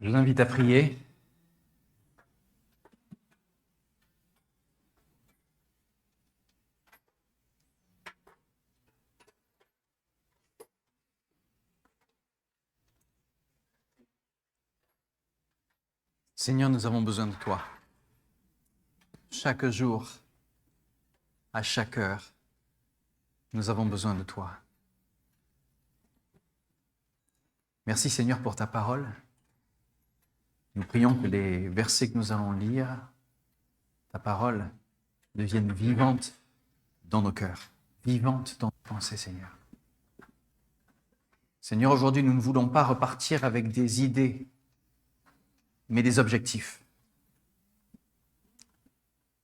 Je vous invite à prier. Seigneur, nous avons besoin de toi. Chaque jour, à chaque heure, nous avons besoin de toi. Merci Seigneur pour ta parole. Nous prions que les versets que nous allons lire, ta parole, deviennent vivantes dans nos cœurs, vivantes dans nos pensées, Seigneur. Seigneur, aujourd'hui, nous ne voulons pas repartir avec des idées, mais des objectifs.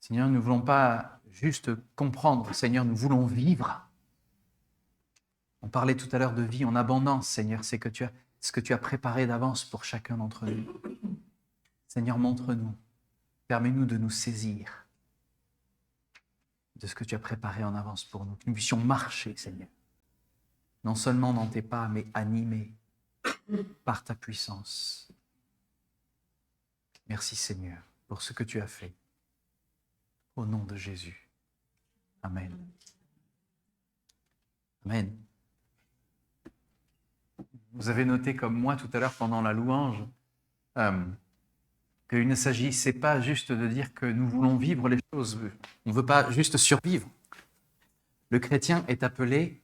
Seigneur, nous ne voulons pas juste comprendre, Seigneur, nous voulons vivre. On parlait tout à l'heure de vie en abondance, Seigneur, c'est ce que tu as préparé d'avance pour chacun d'entre nous. Seigneur, montre-nous, permets-nous de nous saisir de ce que tu as préparé en avance pour nous, que nous puissions marcher, Seigneur, non seulement dans tes pas, mais animés par ta puissance. Merci, Seigneur, pour ce que tu as fait. Au nom de Jésus. Amen. Amen. Vous avez noté comme moi tout à l'heure pendant la louange qu'il ne s'agissait pas juste de dire que nous voulons vivre les choses. On ne veut pas juste survivre. Le chrétien est appelé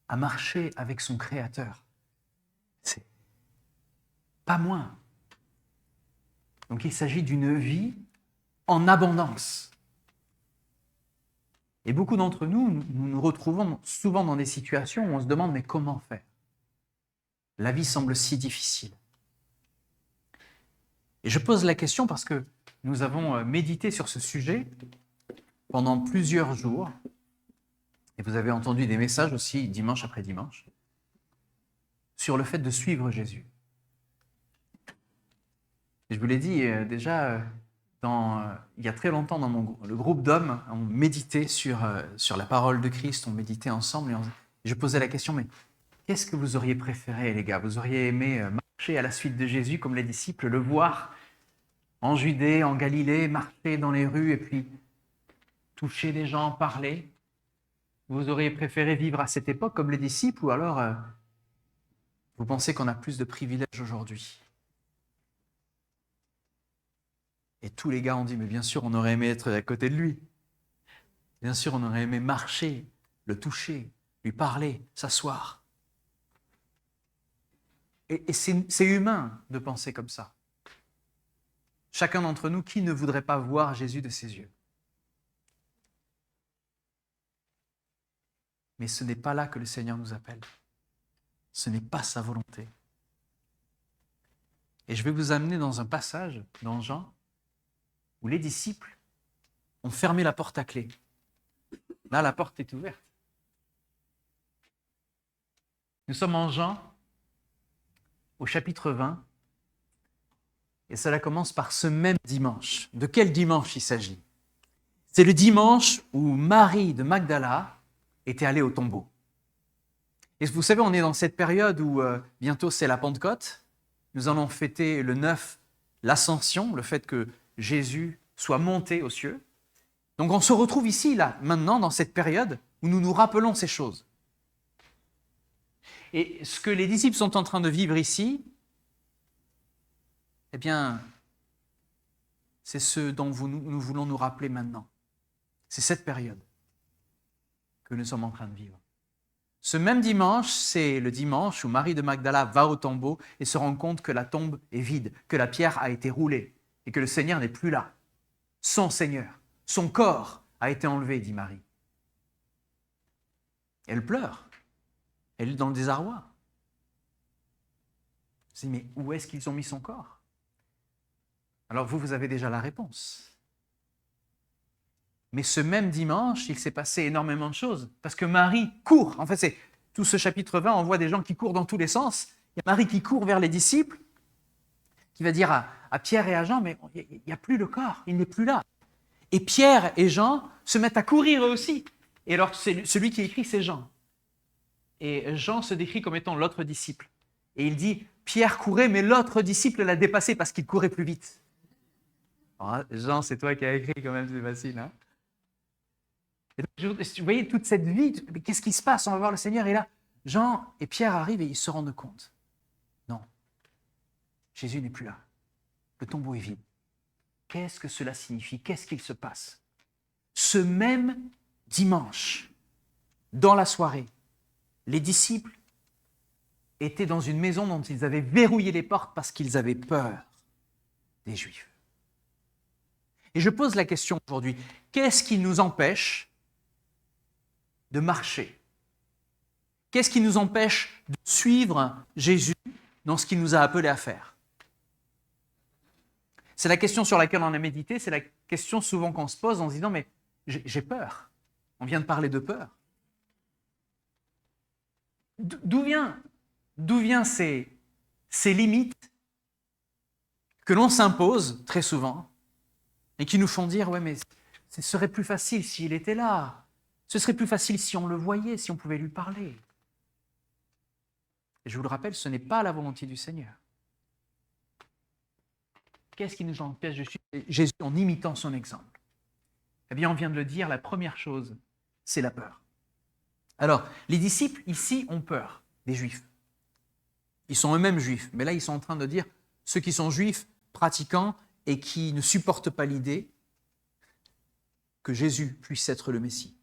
à marcher avec son Créateur. C'est pas moins. Donc il s'agit d'une vie en abondance. Et beaucoup d'entre nous nous retrouvons souvent dans des situations où on se demande mais comment faire ? La vie semble si difficile. Et je pose la question parce que nous avons médité sur ce sujet pendant plusieurs jours. Et vous avez entendu des messages aussi, dimanche après dimanche, sur le fait de suivre Jésus. Et je vous l'ai dit déjà, il y a très longtemps dans le groupe d'hommes, on méditait sur la parole de Christ, on méditait ensemble et je posais la question, mais qu'est-ce que vous auriez préféré, les gars ? Vous auriez aimé marcher à la suite de Jésus comme les disciples, le voir en Judée, en Galilée, marcher dans les rues et puis toucher les gens, parler ? Vous auriez préféré vivre à cette époque comme les disciples ou alors vous pensez qu'on a plus de privilèges aujourd'hui ? Et tous les gars ont dit, mais bien sûr, on aurait aimé être à côté de lui. Bien sûr, on aurait aimé marcher, le toucher, lui parler, s'asseoir. Et c'est humain de penser comme ça. Chacun d'entre nous, qui ne voudrait pas voir Jésus de ses yeux ? Mais ce n'est pas là que le Seigneur nous appelle. Ce n'est pas sa volonté. Et je vais vous amener dans un passage, dans Jean, où les disciples ont fermé la porte à clé. Là, la porte est ouverte. Nous sommes en Jean, au chapitre 20, et cela commence par ce même dimanche. De quel dimanche il s'agit ? C'est le dimanche où Marie de Magdala était allée au tombeau. Et vous savez, on est dans cette période où bientôt c'est la Pentecôte. Nous allons fêter le 9, l'Ascension, le fait que Jésus soit monté aux cieux. Donc on se retrouve ici, là, maintenant, dans cette période où nous nous rappelons ces choses. Et ce que les disciples sont en train de vivre ici, eh bien, c'est ce dont nous voulons nous rappeler maintenant. C'est cette période que nous sommes en train de vivre. Ce même dimanche, c'est le dimanche où Marie de Magdala va au tombeau et se rend compte que la tombe est vide, que la pierre a été roulée et que le Seigneur n'est plus là. Son Seigneur, son corps a été enlevé, dit Marie. Elle pleure. Elle est dans le désarroi. Elle se dit, mais où est-ce qu'ils ont mis son corps ? Alors vous avez déjà la réponse. Mais ce même dimanche, il s'est passé énormément de choses. Parce que Marie court. En fait, c'est tout ce chapitre 20, on voit des gens qui courent dans tous les sens. Il y a Marie qui court vers les disciples, qui va dire à Pierre et à Jean, mais il n'y a plus le corps, il n'est plus là. Et Pierre et Jean se mettent à courir eux aussi. Et alors, celui qui écrit, c'est Jean. Et Jean se décrit comme étant l'autre disciple. Et il dit, Pierre courait, mais l'autre disciple l'a dépassé parce qu'il courait plus vite. Alors, Jean, c'est toi qui as écrit quand même, c'est facile. Hein? Et donc, vous voyez toute cette vie, mais qu'est-ce qui se passe? On va voir le Seigneur. Et là, Jean et Pierre arrivent et ils se rendent compte. Non, Jésus n'est plus là. Le tombeau est vide. Qu'est-ce que cela signifie? Qu'est-ce qu'il se passe? Ce même dimanche, dans la soirée, les disciples étaient dans une maison dont ils avaient verrouillé les portes parce qu'ils avaient peur des Juifs. Et je pose la question aujourd'hui, qu'est-ce qui nous empêche de marcher? Qu'est-ce qui nous empêche de suivre Jésus dans ce qu'il nous a appelés à faire? C'est la question sur laquelle on a médité, c'est la question souvent qu'on se pose en se disant, mais j'ai peur. On vient de parler de peur. D'où viennent ces limites que l'on s'impose très souvent et qui nous font dire, ouais, mais ce serait plus facile s'il était là. Ce serait plus facile si on le voyait, si on pouvait lui parler. Et je vous le rappelle, ce n'est pas la volonté du Seigneur. Qu'est-ce qui nous empêche de suivre Jésus en imitant son exemple? Eh bien, on vient de le dire, la première chose, c'est la peur. Alors, les disciples, ici, ont peur des Juifs. Ils sont eux-mêmes Juifs, mais là, ils sont en train de dire, ceux qui sont Juifs, pratiquants, et qui ne supportent pas l'idée que Jésus puisse être le Messie.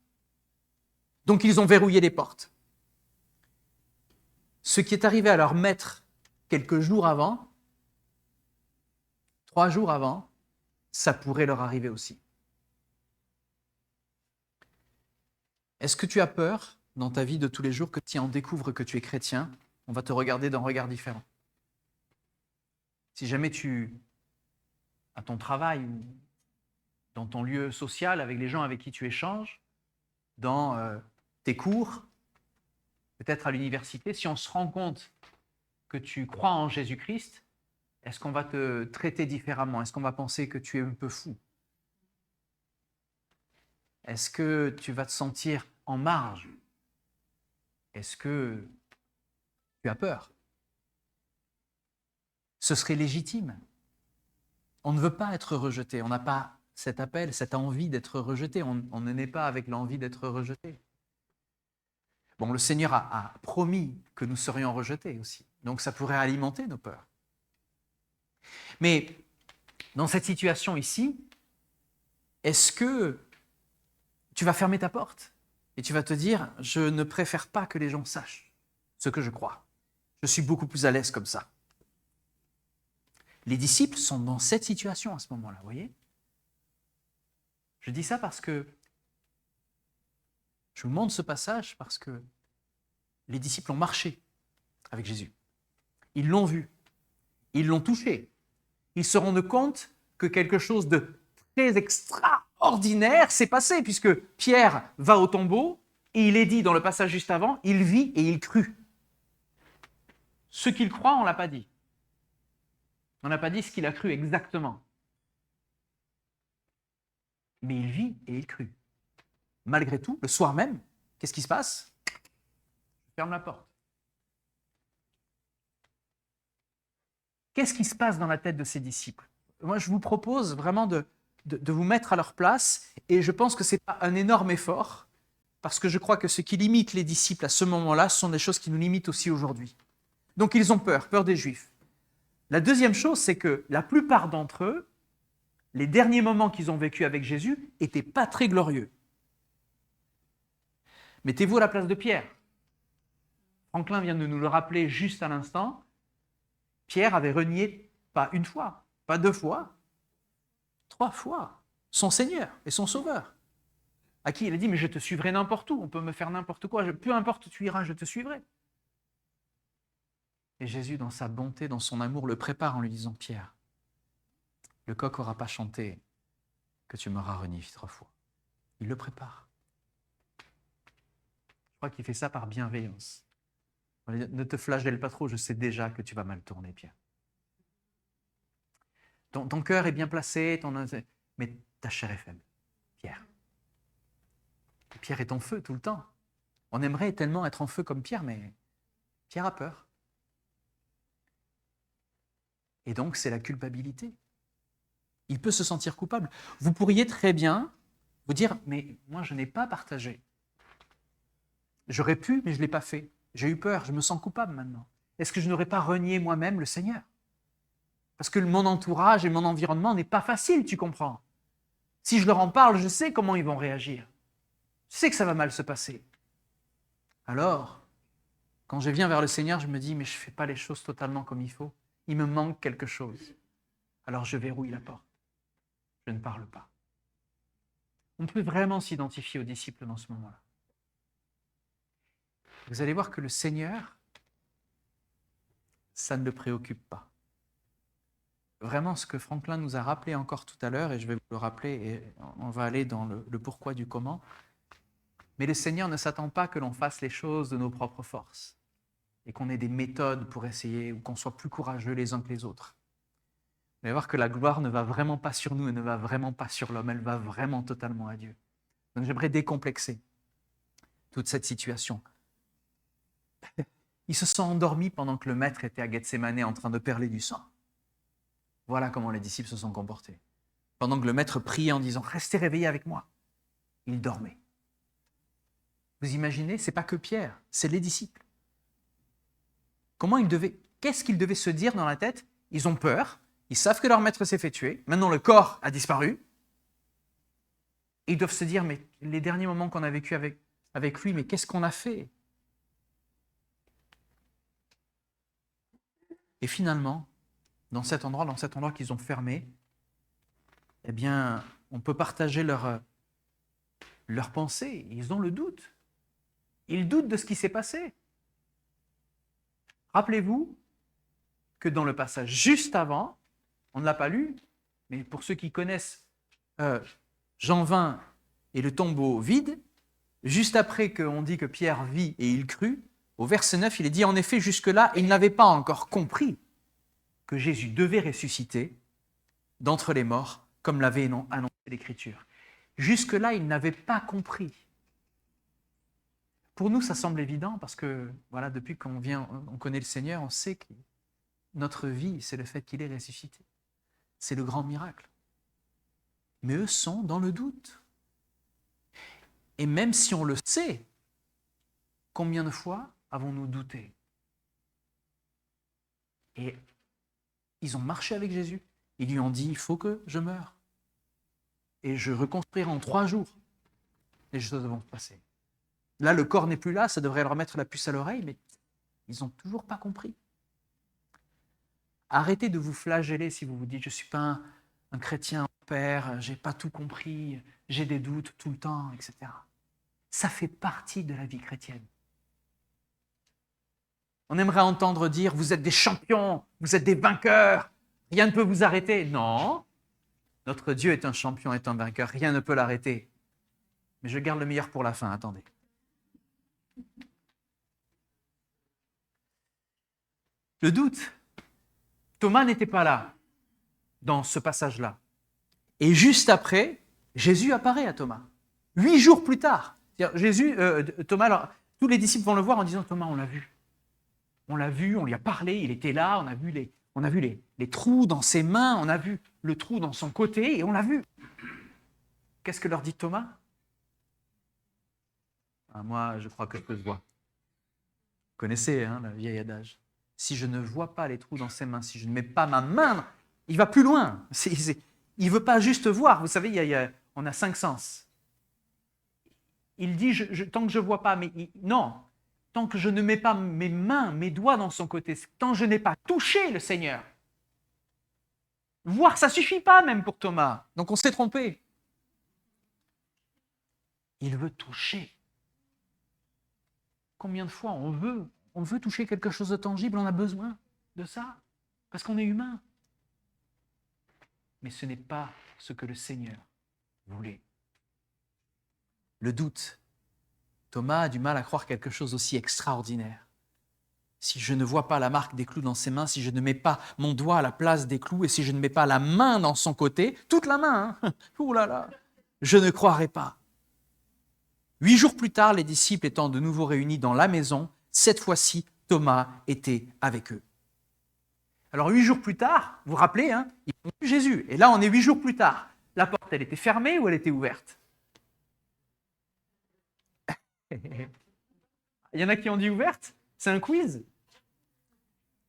Donc, ils ont verrouillé les portes. Ce qui est arrivé à leur maître quelques jours avant, 3 jours avant, ça pourrait leur arriver aussi. Est-ce que tu as peur dans ta vie de tous les jours que si on découvre que tu es chrétien, on va te regarder d'un regard différent? Si jamais à ton travail ou dans ton lieu social, avec les gens avec qui tu échanges, dans tes cours, peut-être à l'université, si on se rend compte que tu crois en Jésus-Christ, est-ce qu'on va te traiter différemment? Est-ce qu'on va penser que tu es un peu fou? Est-ce que tu vas te sentir en marge? Est-ce que tu as peur? Ce serait légitime. On ne veut pas être rejeté. On n'a pas cet appel, cette envie d'être rejeté. On ne naît pas avec l'envie d'être rejeté. Bon, le Seigneur a promis que nous serions rejetés aussi. Donc ça pourrait alimenter nos peurs. Mais dans cette situation ici, est-ce que tu vas fermer ta porte et tu vas te dire, je ne préfère pas que les gens sachent ce que je crois. Je suis beaucoup plus à l'aise comme ça. Les disciples sont dans cette situation à ce moment-là, vous voyez? Je dis ça parce que je vous montre ce passage parce que les disciples ont marché avec Jésus. Ils l'ont vu, ils l'ont touché. Ils se rendent compte que quelque chose de très extraordinaire s'est passé puisque Pierre va au tombeau et il est dit dans le passage juste avant, il vit et il crut. Ce qu'il croit, on ne l'a pas dit. On n'a pas dit ce qu'il a cru exactement. Mais il vit et il crut. Malgré tout, le soir même, qu'est-ce qui se passe? Je ferme la porte. Qu'est-ce qui se passe dans la tête de ces disciples? Moi, je vous propose vraiment de vous mettre à leur place et je pense que ce n'est pas un énorme effort parce que je crois que ce qui limite les disciples à ce moment-là sont des choses qui nous limitent aussi aujourd'hui. Donc, ils ont peur des Juifs. La deuxième chose, c'est que la plupart d'entre eux, les derniers moments qu'ils ont vécus avec Jésus n'étaient pas très glorieux. Mettez-vous à la place de Pierre. Franklin vient de nous le rappeler juste à l'instant. Pierre avait renié pas une fois, pas 2 fois, 3 fois son Seigneur et son Sauveur. À qui il a dit, mais je te suivrai n'importe où, on peut me faire n'importe quoi, peu importe où tu iras, je te suivrai. Et Jésus, dans sa bonté, dans son amour, le prépare en lui disant, Pierre, le coq n'aura pas chanté que tu m'auras renié 3 fois. Il le prépare. Je crois qu'il fait ça par bienveillance. Ne te flagelle pas trop, je sais déjà que tu vas mal tourner, Pierre. Ton cœur est bien placé, mais ta chair est faible, Pierre. Pierre est en feu tout le temps. On aimerait tellement être en feu comme Pierre, mais Pierre a peur. Et donc, c'est la culpabilité. Il peut se sentir coupable. Vous pourriez très bien vous dire, mais moi, je n'ai pas partagé. J'aurais pu, mais je ne l'ai pas fait. J'ai eu peur, je me sens coupable maintenant. Est-ce que je n'aurais pas renié moi-même le Seigneur? Parce que mon entourage et mon environnement n'est pas facile, tu comprends. Si je leur en parle, je sais comment ils vont réagir. Je sais que ça va mal se passer. Alors, quand je viens vers le Seigneur, je me dis, mais je ne fais pas les choses totalement comme il faut. Il me manque quelque chose. Alors je verrouille la porte. Je ne parle pas. On peut vraiment s'identifier aux disciples dans ce moment-là. Vous allez voir que le Seigneur, ça ne le préoccupe pas. Vraiment, ce que Franklin nous a rappelé encore tout à l'heure, et je vais vous le rappeler, et on va aller dans le pourquoi du comment, mais le Seigneur ne s'attend pas que l'on fasse les choses de nos propres forces et qu'on ait des méthodes pour essayer ou qu'on soit plus courageux les uns que les autres. Vous allez voir que la gloire ne va vraiment pas sur nous et ne va vraiment pas sur l'homme, elle va vraiment totalement à Dieu. Donc j'aimerais décomplexer toute cette situation. Ils se sont endormis pendant que le maître était à Gethsémané en train de perler du sang. Voilà comment les disciples se sont comportés. Pendant que le maître priait en disant « Restez réveillés avec moi », ils dormaient. Vous imaginez, ce n'est pas que Pierre, c'est les disciples. Qu'est-ce qu'ils devaient se dire dans la tête? Ils ont peur, ils savent que leur maître s'est fait tuer, maintenant le corps a disparu. Et ils doivent se dire, mais les derniers moments qu'on a vécu avec lui, mais qu'est-ce qu'on a fait? Et finalement, dans cet endroit qu'ils ont fermé, eh bien, on peut partager leurs pensées. Ils ont le doute. Ils doutent de ce qui s'est passé. Rappelez-vous que dans le passage juste avant, on ne l'a pas lu, mais pour ceux qui connaissent Jean 20 et le tombeau vide, juste après qu'on dit que Pierre vit et il crut, au verset 9, il est dit « En effet, jusque-là, il n'avait pas encore compris que Jésus devait ressusciter d'entre les morts, comme l'avait annoncé l'Écriture. » Jusque-là, il n'avait pas compris. Pour nous, ça semble évident parce que voilà, depuis on connaît le Seigneur, on sait que notre vie, c'est le fait qu'il est ressuscité. C'est le grand miracle. Mais eux sont dans le doute. Et même si on le sait, combien de fois avons-nous douté? Et ils ont marché avec Jésus. Ils lui ont dit, il faut que je meure. Et je reconstruirai en 3 jours. Les choses vont se passer. Là, le corps n'est plus là, ça devrait leur mettre la puce à l'oreille, mais ils n'ont toujours pas compris. Arrêtez de vous flageller si vous vous dites, je ne suis pas un chrétien père, je n'ai pas tout compris, j'ai des doutes tout le temps, etc. Ça fait partie de la vie chrétienne. On aimerait entendre dire, vous êtes des champions, vous êtes des vainqueurs, rien ne peut vous arrêter. Non, notre Dieu est un champion, est un vainqueur, rien ne peut l'arrêter. Mais je garde le meilleur pour la fin, attendez. Le doute. Thomas n'était pas là, dans ce passage-là. Et juste après, Jésus apparaît à Thomas. 8 jours plus tard. Thomas, alors, tous les disciples vont le voir en disant, Thomas, on l'a vu. On l'a vu, on lui a parlé, il était là, on a vu les trous dans ses mains, on a vu le trou dans son côté, et on l'a vu. Qu'est-ce que leur dit Thomas? Moi, je crois que je vois. Vous connaissez le vieil adage. Si je ne vois pas les trous dans ses mains, si je ne mets pas ma main, il va plus loin. Il ne veut pas juste voir. Vous savez, on a 5 sens. Il dit, tant que je ne vois pas, non, tant que je ne mets pas mes mains, mes doigts dans son côté, tant que je n'ai pas touché le Seigneur. Voir, ça ne suffit pas même pour Thomas. Donc on s'est trompé. Il veut toucher. Combien de fois on veut toucher quelque chose de tangible, on a besoin de ça, parce qu'on est humain. Mais ce n'est pas ce que le Seigneur voulait. Le doute. Thomas a du mal à croire quelque chose aussi extraordinaire. Si je ne vois pas la marque des clous dans ses mains, si je ne mets pas mon doigt à la place des clous et si je ne mets pas la main dans son côté, toute la main, ouh là là, je ne croirai pas. 8 jours plus tard, les disciples étant de nouveau réunis dans la maison, cette fois-ci, Thomas était avec eux. Alors 8 jours plus tard, vous vous rappelez, hein, ils ont vu Jésus. Et là, on est 8 jours plus tard. La porte, elle était fermée ou elle était ouverte? Il y en a qui ont dit ouverte? C'est un quiz.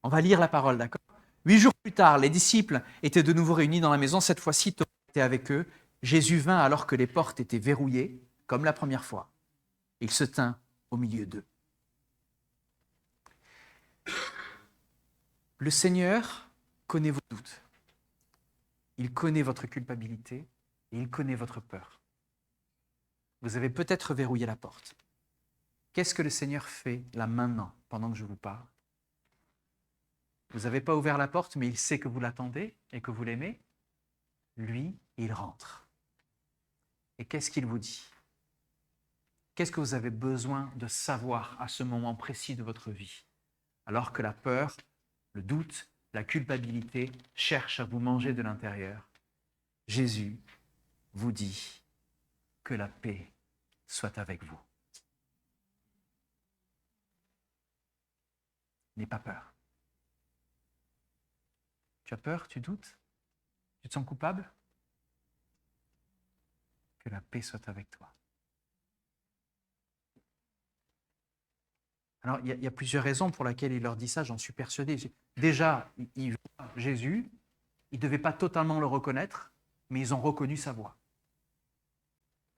On va lire la parole, d'accord? 8 jours plus tard, les disciples étaient de nouveau réunis dans la maison. Cette fois-ci, Thomas était avec eux. Jésus vint alors que les portes étaient verrouillées, comme la première fois. Il se tint au milieu d'eux. Le Seigneur connaît vos doutes. Il connaît votre culpabilité et il connaît votre peur. Vous avez peut-être verrouillé la porte. Qu'est-ce que le Seigneur fait là maintenant, pendant que je vous parle? Vous n'avez pas ouvert la porte, mais il sait que vous l'attendez et que vous l'aimez. Lui, il rentre. Et qu'est-ce qu'il vous dit? Qu'est-ce que vous avez besoin de savoir à ce moment précis de votre vie? Alors que la peur, le doute, la culpabilité cherchent à vous manger de l'intérieur, Jésus vous dit que la paix soit avec vous. N'aie pas peur. Tu as peur? Tu doutes? Tu te sens coupable? Que la paix soit avec toi. Alors, il y a plusieurs raisons pour lesquelles il leur dit ça, j'en suis persuadé. Déjà, ils voient Jésus, ils ne devaient pas totalement le reconnaître, mais ils ont reconnu sa voix.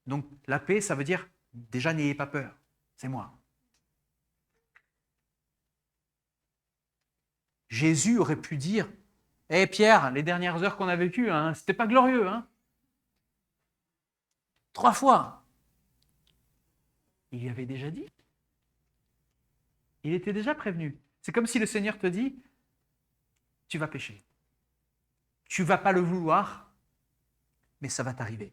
Donc, la paix, ça veut dire, déjà, n'ayez pas peur, c'est moi. Jésus aurait pu dire, « Hé Pierre, les dernières heures qu'on a vécues, hein, c'était pas glorieux, hein ?» 3 fois. Il y avait déjà dit. Il était déjà prévenu. C'est comme si le Seigneur te dit, tu vas pécher. Tu ne vas pas le vouloir, mais ça va t'arriver.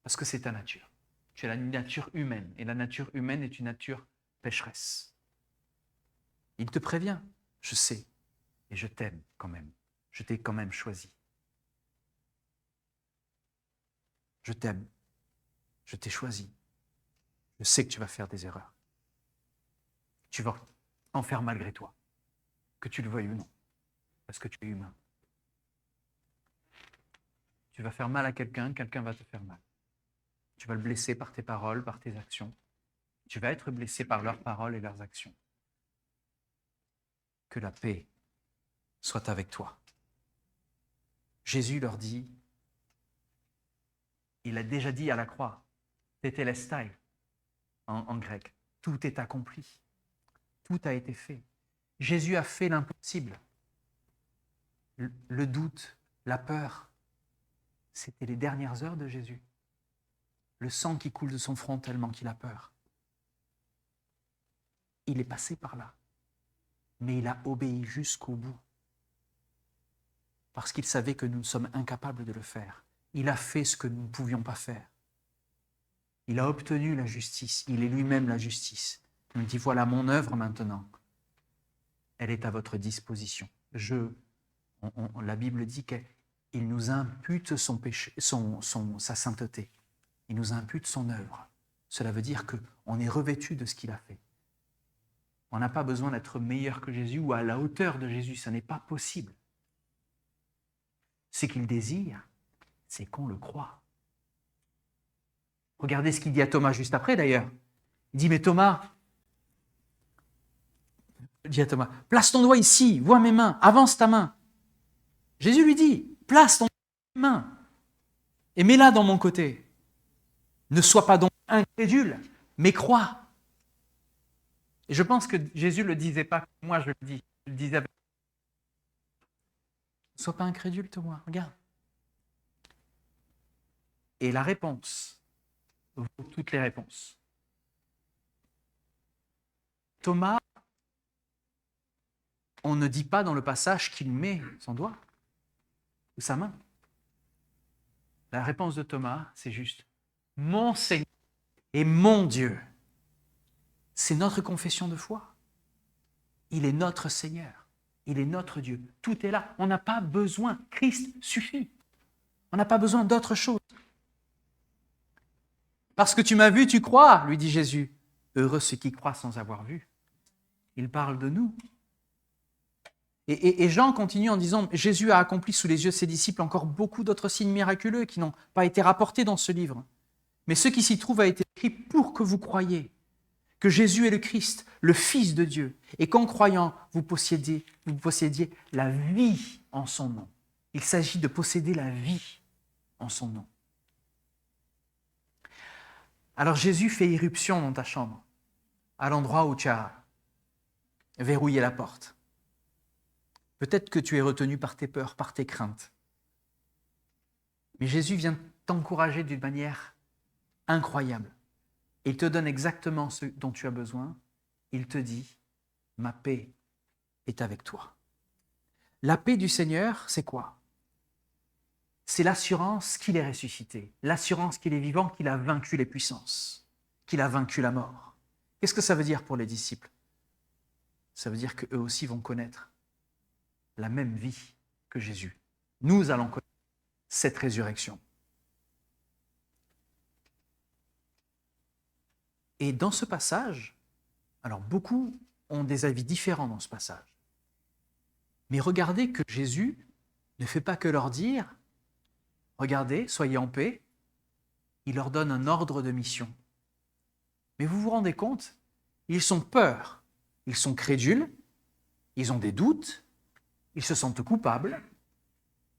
Parce que c'est ta nature. Tu as la nature humaine, et la nature humaine est une nature pécheresse. Il te prévient, je sais, et je t'aime quand même. Je t'ai quand même choisi. Je t'aime, je t'ai choisi. Je sais que tu vas faire des erreurs. Tu vas en faire malgré toi, que tu le veuilles ou non, parce que tu es humain. Tu vas faire mal à quelqu'un, quelqu'un va te faire mal. Tu vas le blesser par tes paroles, par tes actions. Tu vas être blessé par leurs paroles et leurs actions. Que la paix soit avec toi. Jésus leur dit, il a déjà dit à la croix, tételestai en grec, tout est accompli. Tout a été fait. Jésus a fait l'impossible. Le doute, la peur, c'était les dernières heures de Jésus. Le sang qui coule de son front tellement qu'il a peur. Il est passé par là, mais il a obéi jusqu'au bout. Parce qu'il savait que nous sommes incapables de le faire. Il a fait ce que nous ne pouvions pas faire. Il a obtenu la justice. Il est lui-même la justice. Il me dit, voilà mon œuvre maintenant. Elle est à votre disposition. La Bible dit qu'il nous impute son péché, sa sainteté. Il nous impute son œuvre. Cela veut dire qu'on est revêtu de ce qu'il a fait. On n'a pas besoin d'être meilleur que Jésus ou à la hauteur de Jésus. Ça n'est pas possible. Ce qu'il désire, c'est qu'on le croie. Regardez ce qu'il dit à Thomas juste après d'ailleurs. Il dit, mais Thomas, dit à Thomas, place ton doigt ici, vois mes mains, avance ta main. Jésus lui dit, place ton main et mets-la dans mon côté. Ne sois pas donc incrédule, mais crois. Et je pense que Jésus ne le disait pas comme moi je le dis. Je le disais avec... Ne sois pas incrédule, Thomas, regarde. Et la réponse vaut toutes les réponses. Thomas, on ne dit pas dans le passage qu'il met son doigt ou sa main. La réponse de Thomas, c'est juste « Mon Seigneur et mon Dieu ». C'est notre confession de foi. Il est notre Seigneur. Il est notre Dieu. Tout est là. On n'a pas besoin. Christ suffit. On n'a pas besoin d'autre chose. Parce que tu m'as vu, tu crois, lui dit Jésus. Heureux ceux qui croient sans avoir vu. Il parle de nous. Et Jean continue en disant, Jésus a accompli sous les yeux de ses disciples encore beaucoup d'autres signes miraculeux qui n'ont pas été rapportés dans ce livre. Mais ce qui s'y trouve a été écrit pour que vous croyiez que Jésus est le Christ, le Fils de Dieu, et qu'en croyant, vous possédiez la vie en son nom. Il s'agit de posséder la vie en son nom. Alors Jésus fait irruption dans ta chambre, à l'endroit où tu as verrouillé la porte. Peut-être que tu es retenu par tes peurs, par tes craintes. Mais Jésus vient t'encourager d'une manière incroyable. Il te donne exactement ce dont tu as besoin. Il te dit, ma paix est avec toi. La paix du Seigneur, c'est quoi? C'est l'assurance qu'il est ressuscité, l'assurance qu'il est vivant, qu'il a vaincu les puissances, qu'il a vaincu la mort. Qu'est-ce que ça veut dire pour les disciples? Ça veut dire qu'eux aussi vont connaître la même vie que Jésus. Nous allons connaître cette résurrection. Et dans ce passage, alors beaucoup ont des avis différents dans ce passage, mais regardez que Jésus ne fait pas que leur dire « Regardez, soyez en paix », il leur donne un ordre de mission. Mais vous vous rendez compte, ils ont peur, ils sont crédules, ils ont des doutes, ils se sentent coupables,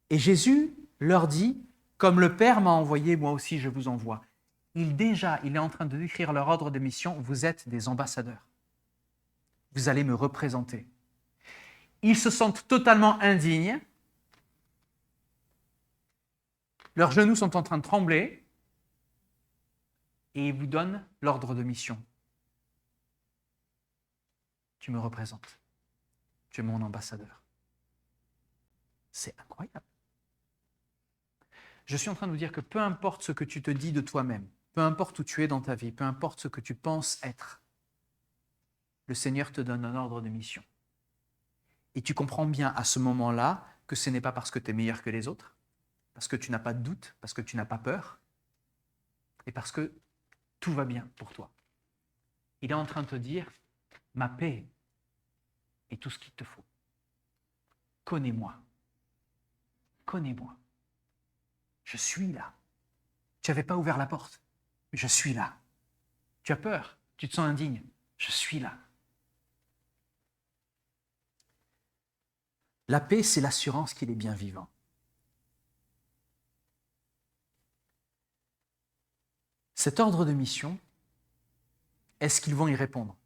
et Jésus leur dit « Comme le Père m'a envoyé, moi aussi je vous envoie ». Il est en train de décrire leur ordre de mission. Vous êtes des ambassadeurs. Vous allez me représenter. Ils se sentent totalement indignes. Leurs genoux sont en train de trembler. Et ils vous donnent l'ordre de mission. Tu me représentes. Tu es mon ambassadeur. C'est incroyable. Je suis en train de vous dire que peu importe ce que tu te dis de toi-même, peu importe où tu es dans ta vie, peu importe ce que tu penses être, le Seigneur te donne un ordre de mission. Et tu comprends bien à ce moment-là que ce n'est pas parce que tu es meilleur que les autres, parce que tu n'as pas de doute, parce que tu n'as pas peur, et parce que tout va bien pour toi. Il est en train de te dire, ma paix est tout ce qu'il te faut. Connais-moi. Connais-moi. Je suis là. Tu n'avais pas ouvert la porte. Je suis là. Tu as peur, tu te sens indigne. Je suis là. La paix, c'est l'assurance qu'il est bien vivant. Cet ordre de mission, est-ce qu'ils vont y répondre?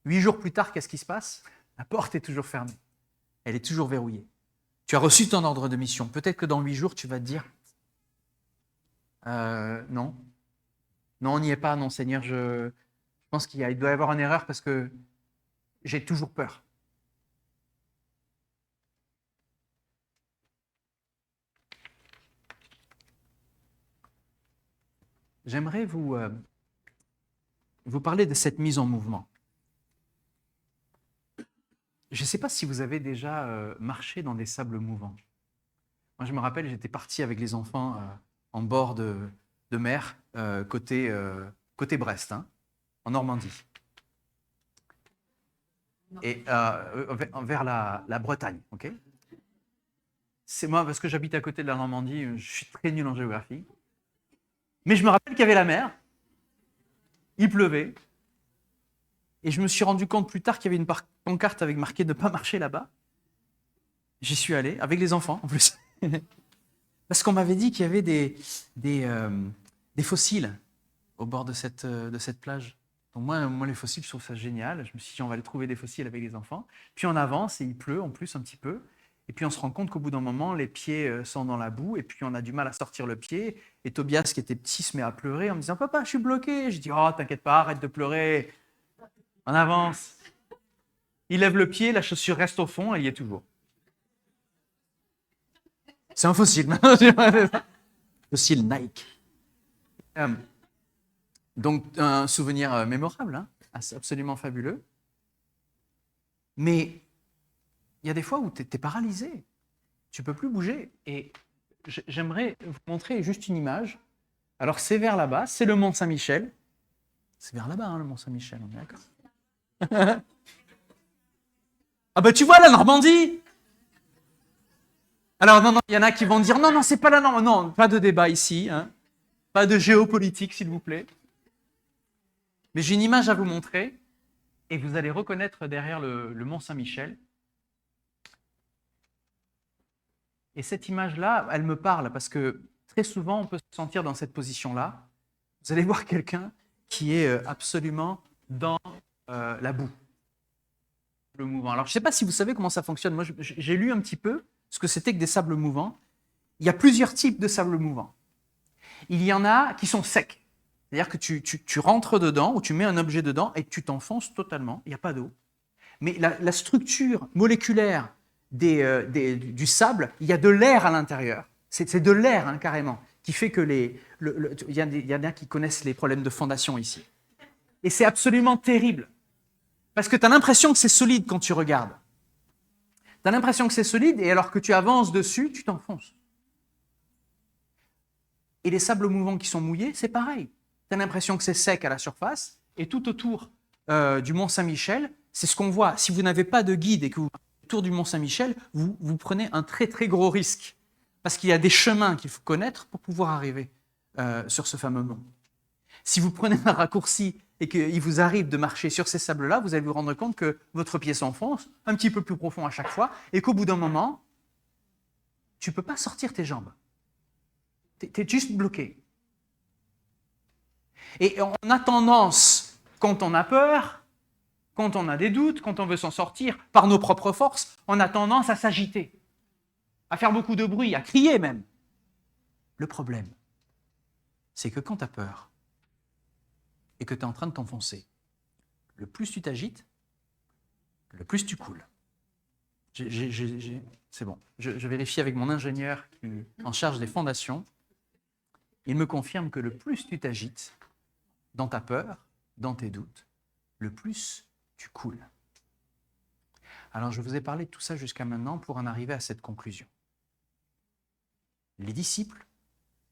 8 jours plus tard, qu'est-ce qui se passe? La porte est toujours fermée. Elle est toujours verrouillée. Tu as reçu ton ordre de mission. Peut-être que dans 8 jours, tu vas te dire non. Non, on n'y est pas, non, Seigneur, je pense qu'il doit y avoir une erreur parce que j'ai toujours peur. J'aimerais vous parler de cette mise en mouvement. Je ne sais pas si vous avez déjà marché dans des sables mouvants. Moi, je me rappelle, j'étais parti avec les enfants en bord de mer, côté Brest, hein, en Normandie. Et vers la Bretagne, ok? C'est moi, parce que j'habite à côté de la Normandie, je suis très nul en géographie. Mais je me rappelle qu'il y avait la mer, il pleuvait, et je me suis rendu compte plus tard qu'il y avait une pancarte avec marqué « Ne pas marcher là-bas ». J'y suis allé, avec les enfants en plus. Parce qu'on m'avait dit qu'il y avait des fossiles au bord de cette plage. Donc moi, les fossiles, je trouve ça génial. Je me suis dit, on va aller trouver des fossiles avec les enfants. Puis on avance et il pleut en plus un petit peu. Et puis on se rend compte qu'au bout d'un moment, les pieds sont dans la boue et puis on a du mal à sortir le pied. Et Tobias, qui était petit, se met à pleurer en me disant « Papa, je suis bloqué ». Je dis « Oh, t'inquiète pas, arrête de pleurer. On avance ». Il lève le pied, la chaussure reste au fond, elle y est toujours. C'est un fossile. Fossile Nike. Donc, un souvenir mémorable, hein, absolument fabuleux. Mais il y a des fois où tu es paralysé. Tu ne peux plus bouger. Et j'aimerais vous montrer juste une image Alors c'est vers là-bas, c'est le Mont Saint-Michel. C'est vers là-bas, hein, le Mont Saint-Michel, on est d'accord. Ah bah tu vois la Normandie. Alors non, il y en a qui vont dire non, c'est pas la Normandie. Non, pas de débat ici, hein. Pas de géopolitique, s'il vous plaît. Mais j'ai une image à vous montrer et vous allez reconnaître derrière le Mont Saint-Michel. Et cette image-là, elle me parle parce que très souvent, on peut se sentir dans cette position-là. Vous allez voir quelqu'un qui est absolument dans la boue, le mouvant. Alors, je ne sais pas si vous savez comment ça fonctionne. Moi, j'ai lu un petit peu ce que c'était que des sables mouvants. Il y a plusieurs types de sables mouvants. Il y en a qui sont secs. C'est-à-dire que tu rentres dedans ou tu mets un objet dedans et tu t'enfonces totalement. Il n'y a pas d'eau. Mais la structure moléculaire du sable, il y a de l'air à l'intérieur. C'est de l'air, hein, carrément, qui fait que il y en a qui connaissent les problèmes de fondation ici. Et c'est absolument terrible. Parce que tu as l'impression que c'est solide quand tu regardes. Tu as l'impression que c'est solide et alors que tu avances dessus, tu t'enfonces. Et les sables mouvants qui sont mouillés, c'est pareil. Tu as l'impression que c'est sec à la surface et tout autour du Mont Saint-Michel, c'est ce qu'on voit. Si vous n'avez pas de guide et que vous autour du Mont Saint-Michel, vous prenez un très très gros risque. Parce qu'il y a des chemins qu'il faut connaître pour pouvoir arriver sur ce fameux mont. Si vous prenez un raccourci et qu'il vous arrive de marcher sur ces sables-là, vous allez vous rendre compte que votre pied s'enfonce un petit peu plus profond à chaque fois et qu'au bout d'un moment, tu ne peux pas sortir tes jambes. Tu es juste bloqué. Et on a tendance, quand on a peur, quand on a des doutes, quand on veut s'en sortir par nos propres forces, on a tendance à s'agiter, à faire beaucoup de bruit, à crier même. Le problème, c'est que quand tu as peur et que tu es en train de t'enfoncer, le plus tu t'agites, le plus tu coules. C'est bon. Je vérifie avec mon ingénieur qui est en charge des fondations. Il me confirme que le plus tu t'agites dans ta peur, dans tes doutes, le plus tu coules. Alors je vous ai parlé de tout ça jusqu'à maintenant pour en arriver à cette conclusion. Les disciples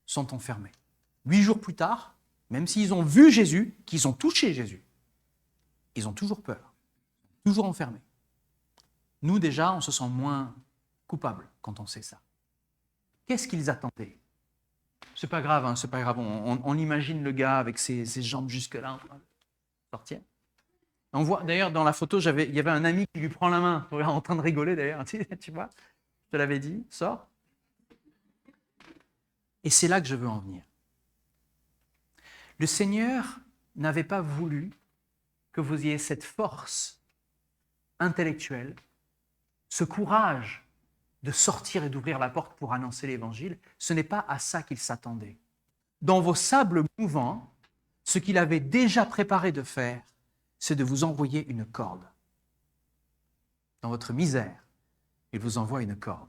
sont enfermés. 8 jours plus tard, même s'ils ont vu Jésus, qu'ils ont touché Jésus, ils ont toujours peur, toujours enfermés. Nous déjà, on se sent moins coupable quand on sait ça. Qu'est-ce qu'ils attendaient? C'est pas grave, hein, c'est pas grave. On imagine le gars avec ses jambes jusque-là en train de sortir. On voit d'ailleurs dans la photo, il y avait un ami qui lui prend la main, en train de rigoler d'ailleurs. Tu vois, je te l'avais dit, sors. Et c'est là que je veux en venir. Le Seigneur n'avait pas voulu que vous ayez cette force intellectuelle, ce courage de sortir et d'ouvrir la porte pour annoncer l'Évangile. Ce n'est pas à ça qu'il s'attendait. Dans vos sables mouvants, ce qu'il avait déjà préparé de faire, c'est de vous envoyer une corde. Dans votre misère, il vous envoie une corde.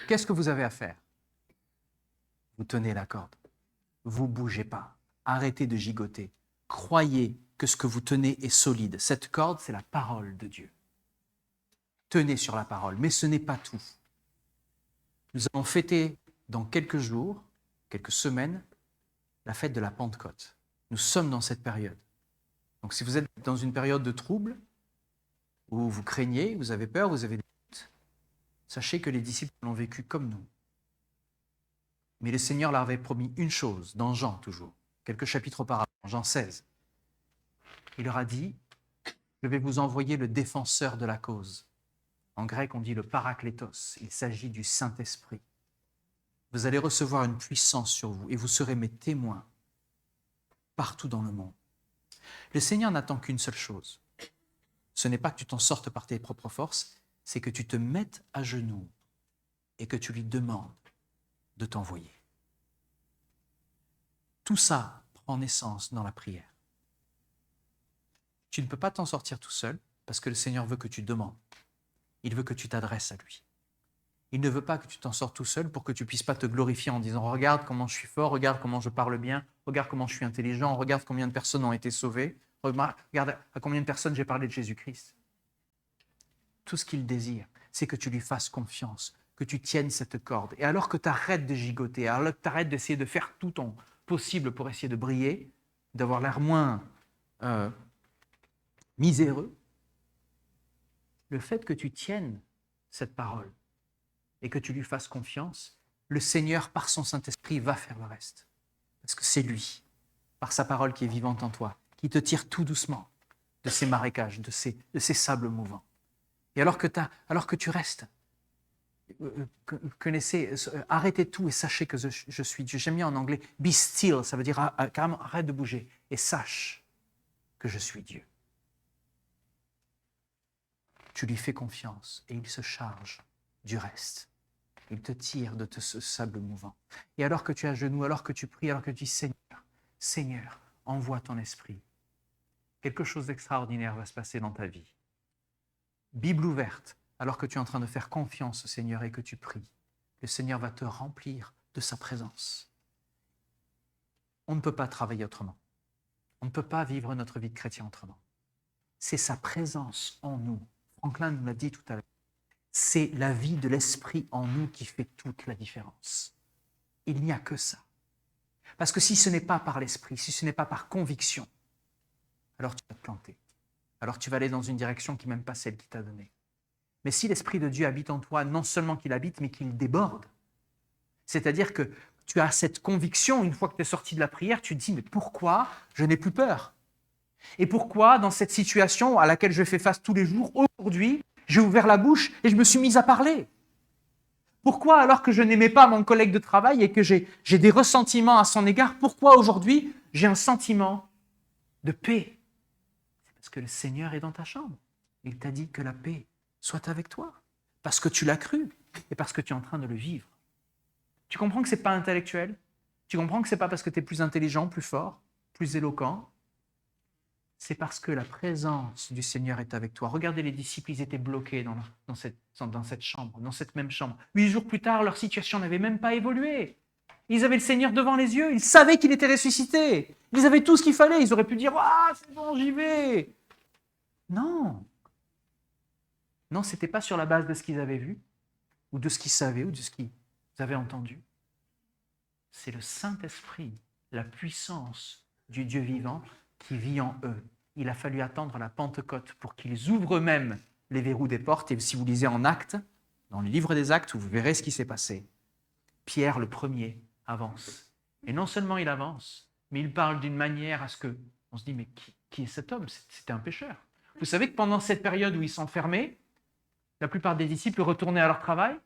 Qu'est-ce que vous avez à faire? Vous tenez la corde. Vous ne bougez pas. Arrêtez de gigoter. Croyez que ce que vous tenez est solide. Cette corde, c'est la parole de Dieu. Tenez sur la parole, mais ce n'est pas tout. Nous allons fêter dans quelques jours, quelques semaines, la fête de la Pentecôte. Nous sommes dans cette période. Donc si vous êtes dans une période de trouble, où vous craignez, vous avez peur, vous avez des doutes, sachez que les disciples l'ont vécu comme nous. Mais le Seigneur leur avait promis une chose, dans Jean toujours, quelques chapitres auparavant, Jean 16. Il leur a dit, je vais vous envoyer le défenseur de la cause. En grec, on dit le paraklétos. Il s'agit du Saint-Esprit. Vous allez recevoir une puissance sur vous et vous serez mes témoins partout dans le monde. Le Seigneur n'attend qu'une seule chose. Ce n'est pas que tu t'en sortes par tes propres forces, c'est que tu te mettes à genoux et que tu lui demandes de t'envoyer. Tout ça prend naissance dans la prière. Tu ne peux pas t'en sortir tout seul parce que le Seigneur veut que tu demandes. Il veut que tu t'adresses à lui. Il ne veut pas que tu t'en sortes tout seul pour que tu ne puisses pas te glorifier en disant « Regarde comment je suis fort, regarde comment je parle bien, regarde comment je suis intelligent, regarde combien de personnes ont été sauvées, regarde à combien de personnes j'ai parlé de Jésus-Christ. » Tout ce qu'il désire, c'est que tu lui fasses confiance, que tu tiennes cette corde. Et alors que tu arrêtes de gigoter, alors que tu arrêtes d'essayer de faire tout ton possible pour essayer de briller, d'avoir l'air moins miséreux, le fait que tu tiennes cette parole et que tu lui fasses confiance, le Seigneur, par son Saint-Esprit, va faire le reste. Parce que c'est lui, par sa parole qui est vivante en toi, qui te tire tout doucement de ces marécages, de ces sables mouvants. Et alors que tu restes, arrêtez tout et sachez que je suis Dieu. J'aime bien en anglais, be still, ça veut dire carrément arrête de bouger et sache que je suis Dieu. Tu lui fais confiance et il se charge du reste. Il te tire de ce sable mouvant. Et alors que tu es à genoux, alors que tu pries, alors que tu dis Seigneur, envoie ton esprit. Quelque chose d'extraordinaire va se passer dans ta vie. Bible ouverte, alors que tu es en train de faire confiance au Seigneur et que tu pries. Le Seigneur va te remplir de sa présence. On ne peut pas travailler autrement. On ne peut pas vivre notre vie de chrétien autrement. C'est sa présence en nous. Franklin nous l'a dit tout à l'heure. C'est la vie de l'esprit en nous qui fait toute la différence. Il n'y a que ça. Parce que si ce n'est pas par l'esprit, si ce n'est pas par conviction, alors tu vas te planter. Alors tu vas aller dans une direction qui n'est même pas celle qu'il t'a donnée. Mais si l'Esprit de Dieu habite en toi, non seulement qu'il habite, mais qu'il déborde. C'est-à-dire que tu as cette conviction, une fois que tu es sorti de la prière, tu te dis, mais pourquoi je n'ai plus peur? Et pourquoi, dans cette situation à laquelle je fais face tous les jours, aujourd'hui, j'ai ouvert la bouche et je me suis mis à parler? Pourquoi, alors que je n'aimais pas mon collègue de travail et que j'ai des ressentiments à son égard, pourquoi aujourd'hui j'ai un sentiment de paix? C'est parce que le Seigneur est dans ta chambre. Il t'a dit que la paix soit avec toi, parce que tu l'as cru et parce que tu es en train de le vivre. Tu comprends que ce n'est pas intellectuel? Tu comprends que ce n'est pas parce que tu es plus intelligent, plus fort, plus éloquent? C'est parce que la présence du Seigneur est avec toi. Regardez les disciples, ils étaient bloqués dans cette chambre, dans cette même chambre. 8 jours plus tard, leur situation n'avait même pas évolué. Ils avaient le Seigneur devant les yeux, ils savaient qu'il était ressuscité. Ils avaient tout ce qu'il fallait, ils auraient pu dire « Ah, c'est bon, j'y vais !» Non. Non, ce n'était pas sur la base de ce qu'ils avaient vu, ou de ce qu'ils savaient, ou de ce qu'ils avaient entendu. C'est le Saint-Esprit, la puissance du Dieu vivant qui vit en eux. Il a fallu attendre la Pentecôte pour qu'ils ouvrent eux-mêmes les verrous des portes. Et si vous lisez en Actes, dans le livre des Actes, vous verrez ce qui s'est passé. Pierre, le premier, avance. Et non seulement il avance, mais il parle d'une manière à ce que on se dit, mais qui est cet homme? C'était un pécheur. Vous savez que pendant cette période où ils s'enfermaient, la plupart des disciples retournaient à leur travail.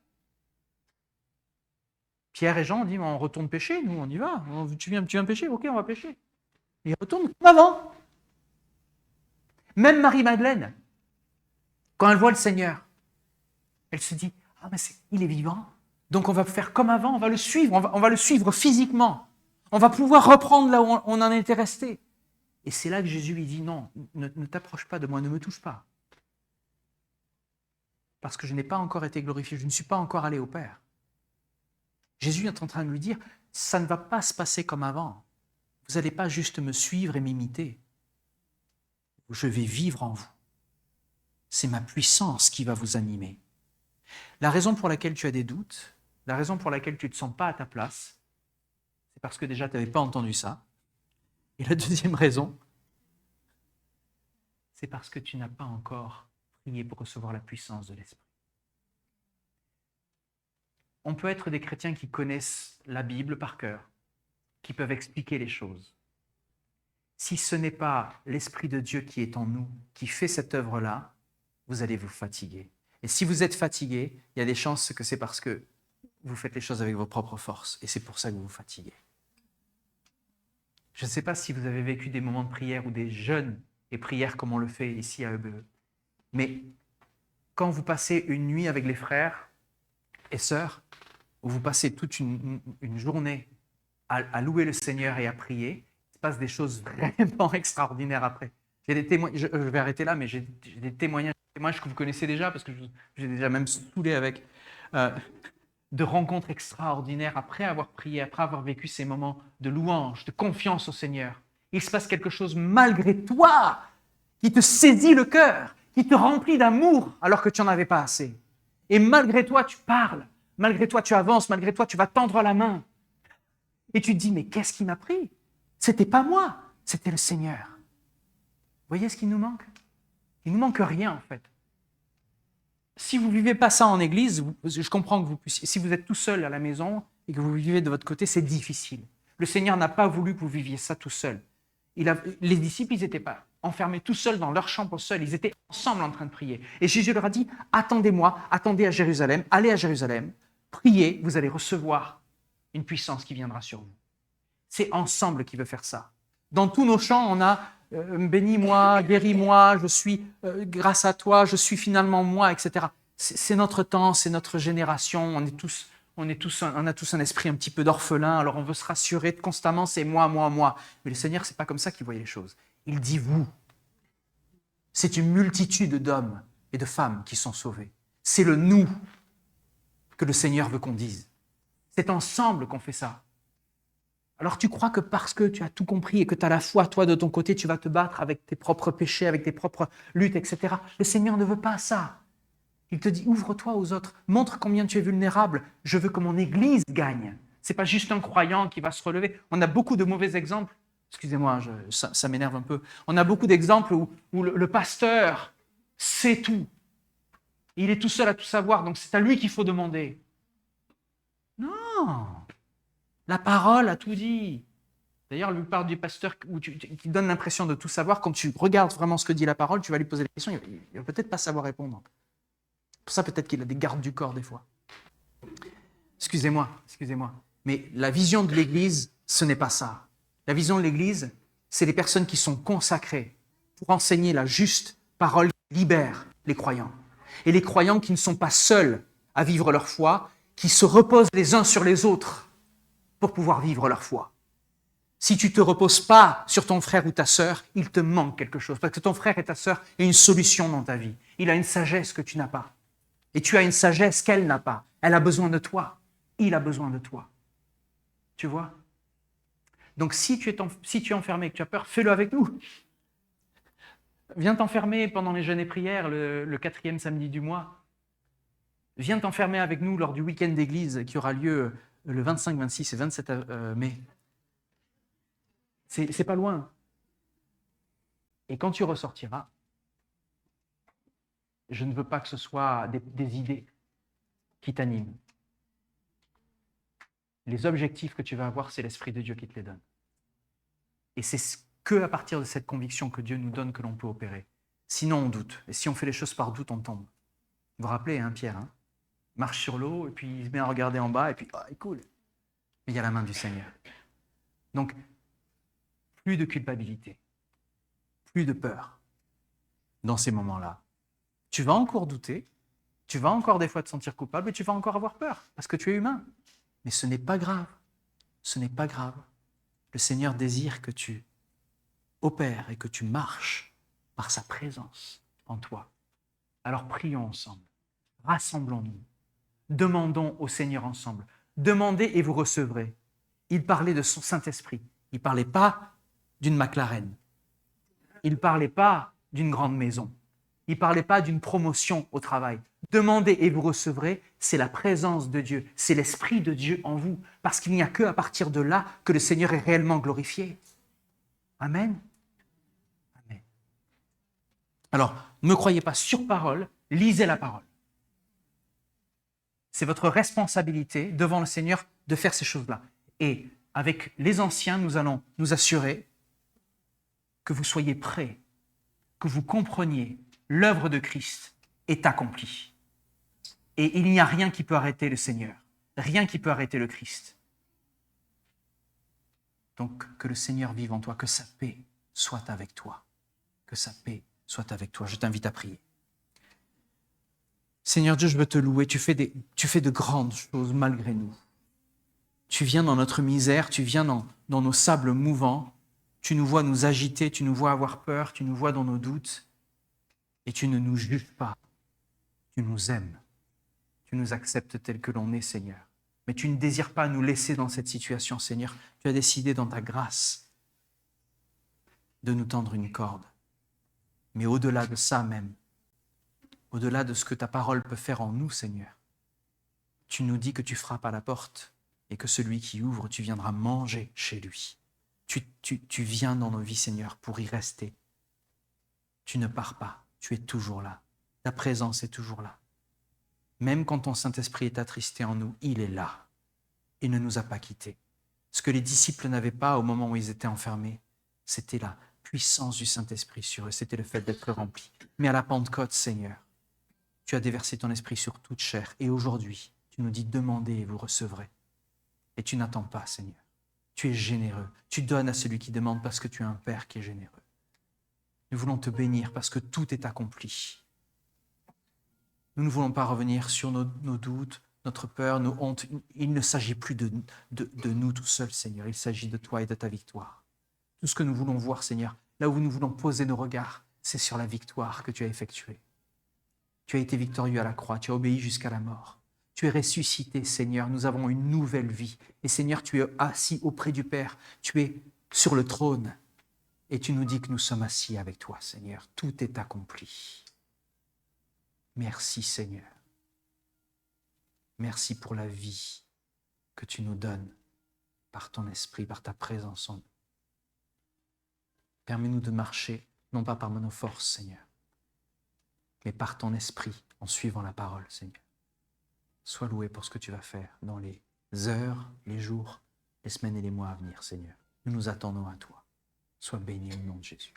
Pierre et Jean ont dit, on retourne pêcher, nous on y va. Tu viens pêcher? Ok, on va pêcher. Et ils retournent comme avant. Même Marie-Madeleine, quand elle voit le Seigneur, elle se dit, ah mais il est vivant, donc on va faire comme avant, on va le suivre, on va le suivre physiquement. On va pouvoir reprendre là où on en était resté. Et c'est là que Jésus lui dit, non, ne t'approche pas de moi, ne me touche pas. Parce que je n'ai pas encore été glorifié, je ne suis pas encore allé au Père. Jésus est en train de lui dire, ça ne va pas se passer comme avant. Vous n'allez pas juste me suivre et m'imiter. Je vais vivre en vous. C'est ma puissance qui va vous animer. La raison pour laquelle tu as des doutes, la raison pour laquelle tu ne te sens pas à ta place, c'est parce que déjà tu n'avais pas entendu ça. Et la deuxième raison, c'est parce que tu n'as pas encore prié pour recevoir la puissance de l'Esprit. On peut être des chrétiens qui connaissent la Bible par cœur, qui peuvent expliquer les choses. Si ce n'est pas l'Esprit de Dieu qui est en nous, qui fait cette œuvre-là, vous allez vous fatiguer. Et si vous êtes fatigué, il y a des chances que c'est parce que vous faites les choses avec vos propres forces, et c'est pour ça que vous vous fatiguez. Je ne sais pas si vous avez vécu des moments de prière ou des jeûnes et prières comme on le fait ici à EBE, mais quand vous passez une nuit avec les frères et sœurs, où vous passez toute une journée à louer le Seigneur et à prier, il se passe des choses vraiment extraordinaires après. J'ai des témoignages, je vais arrêter là, mais j'ai des témoignages que vous connaissez déjà, parce que j'ai déjà même saoulé avec de rencontres extraordinaires après avoir prié, après avoir vécu ces moments de louange, de confiance au Seigneur. Il se passe quelque chose malgré toi qui te saisit le cœur, qui te remplit d'amour alors que tu n'en avais pas assez. Et malgré toi, tu parles. malgré toi tu avances, malgré toi tu vas tendre la main. Et tu te dis, mais qu'est-ce qui m'a pris? C'était pas moi, c'était le Seigneur. Vous voyez ce qui nous manque? Il nous manque rien en fait. Si vous ne vivez pas ça en église, je comprends que vous puissiez, si vous êtes tout seul à la maison et que vous vivez de votre côté, c'est difficile. Le Seigneur n'a pas voulu que vous viviez ça tout seul. Les disciples, ils n'étaient pas enfermés tout seuls dans leur chambre seul, ils étaient ensemble en train de prier. Et Jésus leur a dit, attendez-moi, attendez à Jérusalem, allez à Jérusalem, priez, vous allez recevoir une puissance qui viendra sur vous. C'est ensemble qu'il veut faire ça. Dans tous nos chants, on a bénis-moi, guéris-moi, je suis grâce à toi, je suis finalement moi, etc. C'est notre temps, c'est notre génération, on a tous un esprit un petit peu d'orphelin, alors on veut se rassurer constamment, c'est moi, moi, moi. Mais le Seigneur, c'est pas comme ça qu'il voyait les choses. Il dit vous. C'est une multitude d'hommes et de femmes qui sont sauvés. C'est le nous que le Seigneur veut qu'on dise. C'est ensemble qu'on fait ça. Alors tu crois que parce que tu as tout compris et que tu as la foi, toi, de ton côté, tu vas te battre avec tes propres péchés, avec tes propres luttes, etc. Le Seigneur ne veut pas ça. Il te dit, ouvre-toi aux autres, montre combien tu es vulnérable. Je veux que mon Église gagne. Ce n'est pas juste un croyant qui va se relever. On a beaucoup de mauvais exemples. Excusez-moi, ça m'énerve un peu. On a beaucoup d'exemples où le pasteur sait tout. Il est tout seul à tout savoir, donc c'est à lui qu'il faut demander. Non! La parole a tout dit. D'ailleurs, la plupart du pasteur qui donne l'impression de tout savoir, quand tu regardes vraiment ce que dit la parole, tu vas lui poser des questions, il ne va peut-être pas savoir répondre. Pour ça, peut-être qu'il a des gardes du corps des fois. Excusez-moi. Mais la vision de l'Église, ce n'est pas ça. La vision de l'Église, c'est les personnes qui sont consacrées pour enseigner la juste parole qui libère les croyants. Et les croyants qui ne sont pas seuls à vivre leur foi, qui se reposent les uns sur les autres pour pouvoir vivre leur foi. Si tu ne te reposes pas sur ton frère ou ta sœur, il te manque quelque chose. Parce que ton frère et ta sœur ont une solution dans ta vie. Il a une sagesse que tu n'as pas. Et tu as une sagesse qu'elle n'a pas. Elle a besoin de toi. Il a besoin de toi. Tu vois? Donc si tu es enfermé et que tu as peur, fais-le avec nous. Viens t'enfermer pendant les jeûnes et prières, le 4e samedi du mois. Viens t'enfermer avec nous lors du week-end d'église qui aura lieu le 25, 26 et 27 mai. C'est pas loin. Et quand tu ressortiras, je ne veux pas que ce soit des idées qui t'animent. Les objectifs que tu vas avoir, c'est l'Esprit de Dieu qui te les donne. Et c'est que à partir de cette conviction que Dieu nous donne que l'on peut opérer. Sinon, on doute. Et si on fait les choses par doute, on tombe. Vous vous rappelez, Pierre, il marche sur l'eau, et puis il se met à regarder en bas, et puis, il coule. Mais il y a la main du Seigneur. Donc, plus de culpabilité, plus de peur dans ces moments-là. Tu vas encore douter, tu vas encore des fois te sentir coupable, et tu vas encore avoir peur, parce que tu es humain. Mais ce n'est pas grave. Ce n'est pas grave. Le Seigneur désire que tu opères et que tu marches par sa présence en toi. Alors prions ensemble. Rassemblons-nous. Demandons au Seigneur ensemble. Demandez et vous recevrez. Il parlait de son Saint-Esprit. Il ne parlait pas d'une McLaren. Il ne parlait pas d'une grande maison. Il ne parlait pas d'une promotion au travail. Demandez et vous recevrez, c'est la présence de Dieu, c'est l'Esprit de Dieu en vous, parce qu'il n'y a qu'à partir de là que le Seigneur est réellement glorifié. Amen. Amen. Alors, ne me croyez pas sur parole, lisez la parole. C'est votre responsabilité devant le Seigneur de faire ces choses-là. Et avec les anciens, nous allons nous assurer que vous soyez prêts, que vous compreniez l'œuvre de Christ est accomplie. Et il n'y a rien qui peut arrêter le Seigneur, rien qui peut arrêter le Christ. Donc, que le Seigneur vive en toi, que sa paix soit avec toi, que sa paix soit avec toi. Je t'invite à prier. Seigneur Dieu, je veux te louer, tu fais de grandes choses malgré nous. Tu viens dans notre misère, tu viens dans nos sables mouvants, tu nous vois nous agiter, tu nous vois avoir peur, tu nous vois dans nos doutes, et tu ne nous juges pas, tu nous aimes, tu nous acceptes tels que l'on est, Seigneur. Mais tu ne désires pas nous laisser dans cette situation, Seigneur. Tu as décidé dans ta grâce de nous tendre une corde. Mais au-delà de ça même, au-delà de ce que ta parole peut faire en nous, Seigneur, Tu nous dis que tu frappes à la porte et que celui qui ouvre, tu viendras manger chez lui. Tu viens dans nos vies, Seigneur, pour y rester. Tu ne pars pas, tu es toujours là. Ta présence est toujours là. Même quand ton Saint-Esprit est attristé en nous, il est là. Il ne nous a pas quittés. Ce que les disciples n'avaient pas au moment où ils étaient enfermés, c'était la puissance du Saint-Esprit sur eux, c'était le fait d'être remplis. Mais à la Pentecôte, Seigneur, tu as déversé ton esprit sur toute chair. Et aujourd'hui, tu nous dis demandez et vous recevrez. Et tu n'attends pas, Seigneur. Tu es généreux. Tu donnes à celui qui demande parce que tu es un Père qui est généreux. Nous voulons te bénir parce que tout est accompli. Nous ne voulons pas revenir sur nos doutes, notre peur, nos hontes. Il ne s'agit plus de nous tout seuls, Seigneur. Il s'agit de toi et de ta victoire. Tout ce que nous voulons voir, Seigneur, là où nous voulons poser nos regards, c'est sur la victoire que tu as effectuée. Tu as été victorieux à la croix, tu as obéi jusqu'à la mort. Tu es ressuscité, Seigneur, nous avons une nouvelle vie. Et Seigneur, tu es assis auprès du Père, tu es sur le trône. Et tu nous dis que nous sommes assis avec toi, Seigneur. Tout est accompli. Merci, Seigneur. Merci pour la vie que tu nous donnes par ton esprit, par ta présence en nous. Permets-nous de marcher, non pas par nos forces, Seigneur, mais par ton esprit, en suivant la parole, Seigneur. Sois loué pour ce que tu vas faire dans les heures, les jours, les semaines et les mois à venir, Seigneur. Nous nous attendons à toi. Sois béni au nom de Jésus.